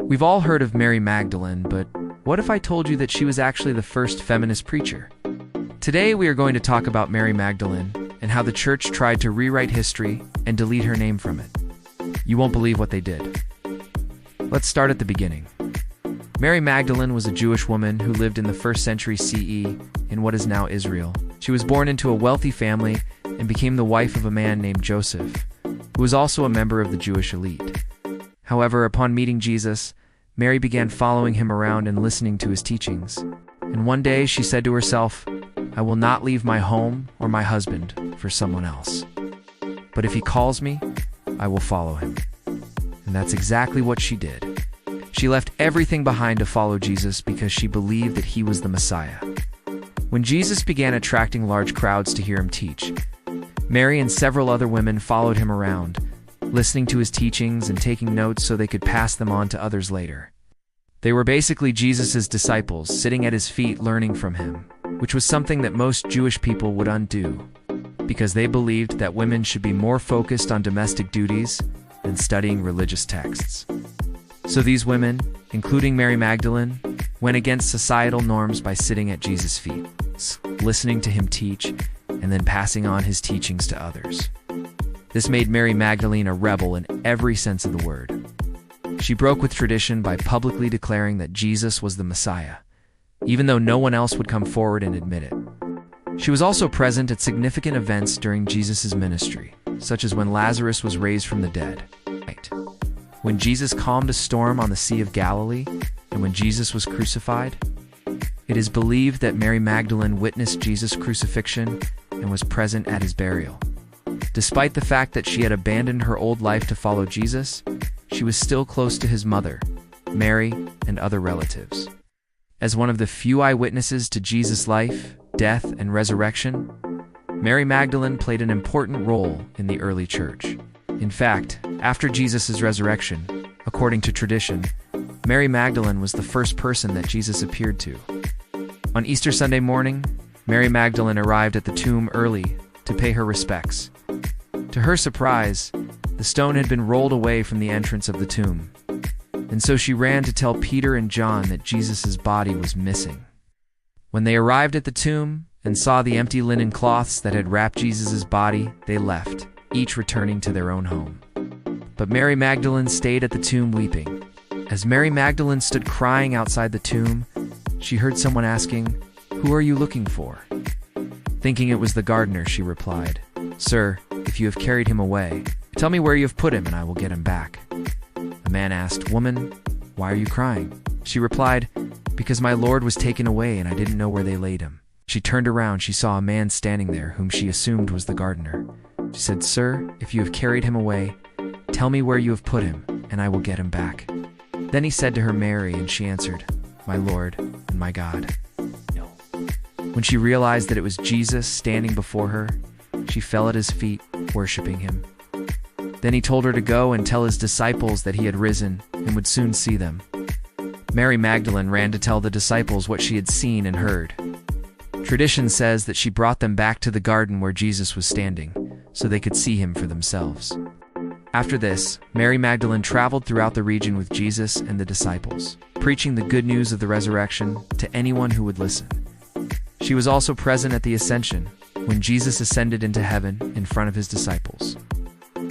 We've all heard of Mary Magdalene, but what if I told you that she was actually the first feminist preacher? Today we are going to talk about Mary Magdalene and how the church tried to rewrite history and delete her name from it. You won't believe what they did. Let's start at the beginning. Mary Magdalene was a Jewish woman who lived in the 1st century CE in what is now Israel. She was born into a wealthy family and became the wife of a man named Joseph, who was also a member of the Jewish elite. However, upon meeting Jesus, Mary began following him around and listening to his teachings. And one day she said to herself, "I will not leave my home or my husband for someone else. But if he calls me, I will follow him." And that's exactly what she did. She left everything behind to follow Jesus because she believed that he was the Messiah. When Jesus began attracting large crowds to hear him teach, Mary and several other women followed him around, listening to his teachings and taking notes so they could pass them on to others later. They were basically Jesus' disciples, sitting at his feet learning from him, which was something that most Jewish people would undo, because they believed that women should be more focused on domestic duties than studying religious texts. So these women, including Mary Magdalene, went against societal norms by sitting at Jesus' feet, listening to him teach, and then passing on his teachings to others. This made Mary Magdalene a rebel in every sense of the word. She broke with tradition by publicly declaring that Jesus was the Messiah, even though no one else would come forward and admit it. She was also present at significant events during Jesus' ministry, such as when Lazarus was raised from the dead, when Jesus calmed a storm on the Sea of Galilee, and when Jesus was crucified. It is believed that Mary Magdalene witnessed Jesus' crucifixion and was present at his burial. Despite the fact that she had abandoned her old life to follow Jesus, she was still close to his mother, Mary, and other relatives. As one of the few eyewitnesses to Jesus' life, death, and resurrection, Mary Magdalene played an important role in the early church. In fact, after Jesus' resurrection, according to tradition, Mary Magdalene was the first person that Jesus appeared to. On Easter Sunday morning, Mary Magdalene arrived at the tomb early to pay her respects. To her surprise, the stone had been rolled away from the entrance of the tomb, and so she ran to tell Peter and John that Jesus' body was missing. When they arrived at the tomb and saw the empty linen cloths that had wrapped Jesus' body, they left, each returning to their own home. But Mary Magdalene stayed at the tomb weeping. As Mary Magdalene stood crying outside the tomb, she heard someone asking, "Who are you looking for?" Thinking it was the gardener, she replied, "Sir, if you have carried him away, tell me where you have put him and I will get him back." The man asked, "Woman, why are you crying?" She replied, "Because my Lord was taken away and I didn't know where they laid him." She turned around, she saw a man standing there whom she assumed was the gardener. She said, "Sir, if you have carried him away, tell me where you have put him and I will get him back." Then he said to her, "Mary," and she answered, "My Lord and my God." When she realized that it was Jesus standing before her, she fell at his feet, worshiping him. Then he told her to go and tell his disciples that he had risen and would soon see them. Mary Magdalene ran to tell the disciples what she had seen and heard. Tradition says that she brought them back to the garden where Jesus was standing, so they could see him for themselves. After this, Mary Magdalene traveled throughout the region with Jesus and the disciples, preaching the good news of the resurrection to anyone who would listen. She was also present at the Ascension, when Jesus ascended into heaven in front of his disciples.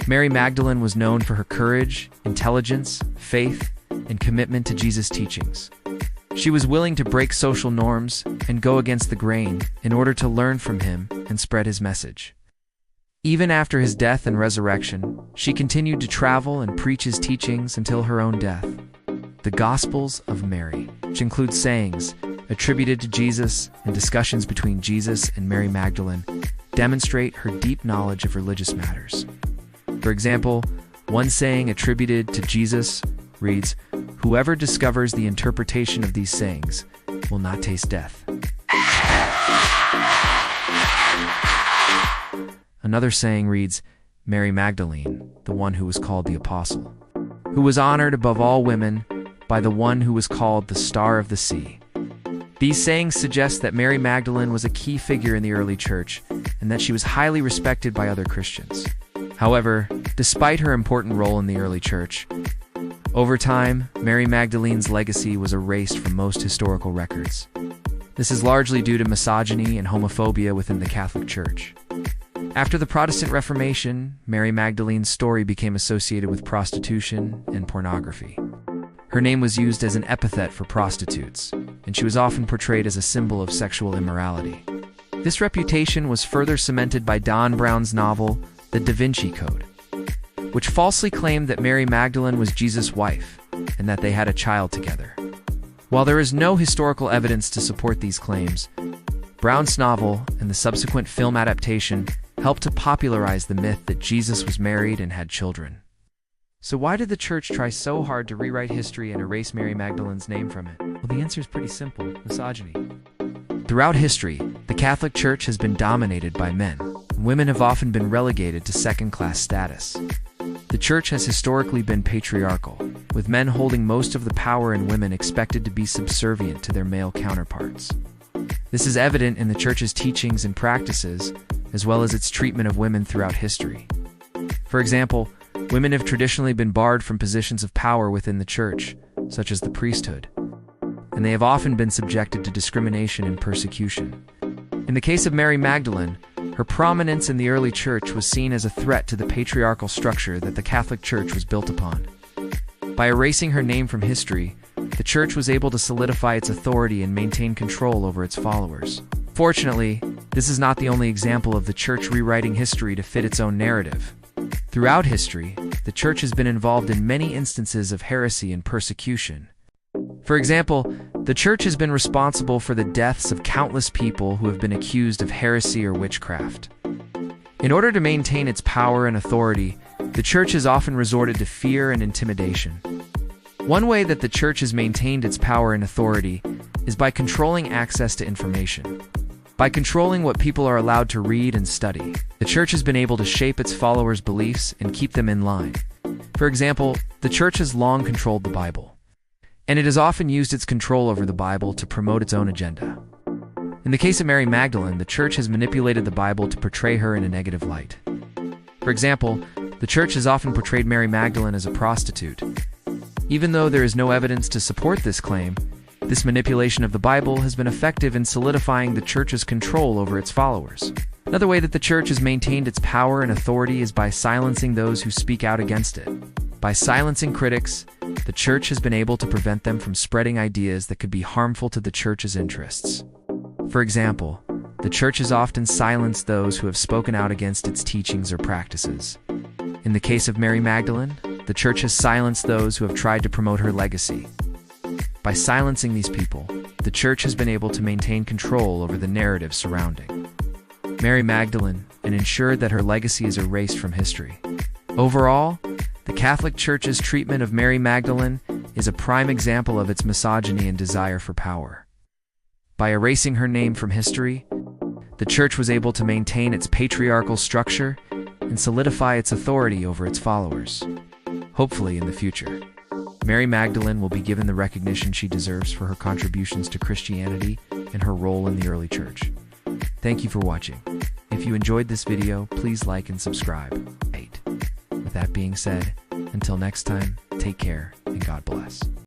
Mary Magdalene was known for her courage, intelligence, faith, and commitment to Jesus' teachings. She was willing to break social norms and go against the grain in order to learn from him and spread his message. Even after his death and resurrection, she continued to travel and preach his teachings until her own death. The Gospels of Mary, which include sayings attributed to Jesus and discussions between Jesus and Mary Magdalene, demonstrate her deep knowledge of religious matters. For example, one saying attributed to Jesus reads, "Whoever discovers the interpretation of these sayings will not taste death." Another saying reads, "Mary Magdalene, the one who was called the Apostle, who was honored above all women by the one who was called the Star of the Sea." These sayings suggest that Mary Magdalene was a key figure in the early church and that she was highly respected by other Christians. However, despite her important role in the early church, Over time, Mary Magdalene's legacy was erased from most historical records. This is largely due to misogyny and homophobia within the Catholic Church. After the Protestant Reformation, Mary Magdalene's story became associated with prostitution and pornography. Her name was used as an epithet for prostitutes, and she was often portrayed as a symbol of sexual immorality. This reputation was further cemented by Don Brown's novel, The Da Vinci Code, which falsely claimed that Mary Magdalene was Jesus' wife and that they had a child together. While there is no historical evidence to support these claims, Brown's novel and the subsequent film adaptation helped to popularize the myth that Jesus was married and had children. So why did the church try so hard to rewrite history and erase Mary Magdalene's name from it? Well, the answer is pretty simple: misogyny. Throughout history, the Catholic Church has been dominated by men. Women have often been relegated to second-class status. The Church has historically been patriarchal, with men holding most of the power and women expected to be subservient to their male counterparts. This is evident in the Church's teachings and practices, as well as its treatment of women throughout history. For example, women have traditionally been barred from positions of power within the Church, such as the priesthood, and they have often been subjected to discrimination and persecution. In the case of Mary Magdalene, her prominence in the early Church was seen as a threat to the patriarchal structure that the Catholic Church was built upon. By erasing her name from history, the Church was able to solidify its authority and maintain control over its followers. Fortunately, this is not the only example of the Church rewriting history to fit its own narrative. Throughout history, the Church has been involved in many instances of heresy and persecution. For example, the Church has been responsible for the deaths of countless people who have been accused of heresy or witchcraft. In order to maintain its power and authority, the Church has often resorted to fear and intimidation. One way that the Church has maintained its power and authority is by controlling access to information. By controlling what people are allowed to read and study, the Church has been able to shape its followers' beliefs and keep them in line. For example, the Church has long controlled the Bible, and it has often used its control over the Bible to promote its own agenda. In the case of Mary Magdalene, the Church has manipulated the Bible to portray her in a negative light. For example, the Church has often portrayed Mary Magdalene as a prostitute. Even though there is no evidence to support this claim, this manipulation of the Bible has been effective in solidifying the Church's control over its followers. Another way that the Church has maintained its power and authority is by silencing those who speak out against it. By silencing critics, the Church has been able to prevent them from spreading ideas that could be harmful to the Church's interests. For example, the Church has often silenced those who have spoken out against its teachings or practices. In the case of Mary Magdalene, the Church has silenced those who have tried to promote her legacy. By silencing these people, the Church has been able to maintain control over the narrative surrounding Mary Magdalene and ensured that her legacy is erased from history. Overall, the Catholic Church's treatment of Mary Magdalene is a prime example of its misogyny and desire for power. By erasing her name from history, the Church was able to maintain its patriarchal structure and solidify its authority over its followers. Hopefully in the future, Mary Magdalene will be given the recognition she deserves for her contributions to Christianity and her role in the early Church. Thank you for watching. If you enjoyed this video, please like and subscribe. With that being said, until next time, take care and God bless.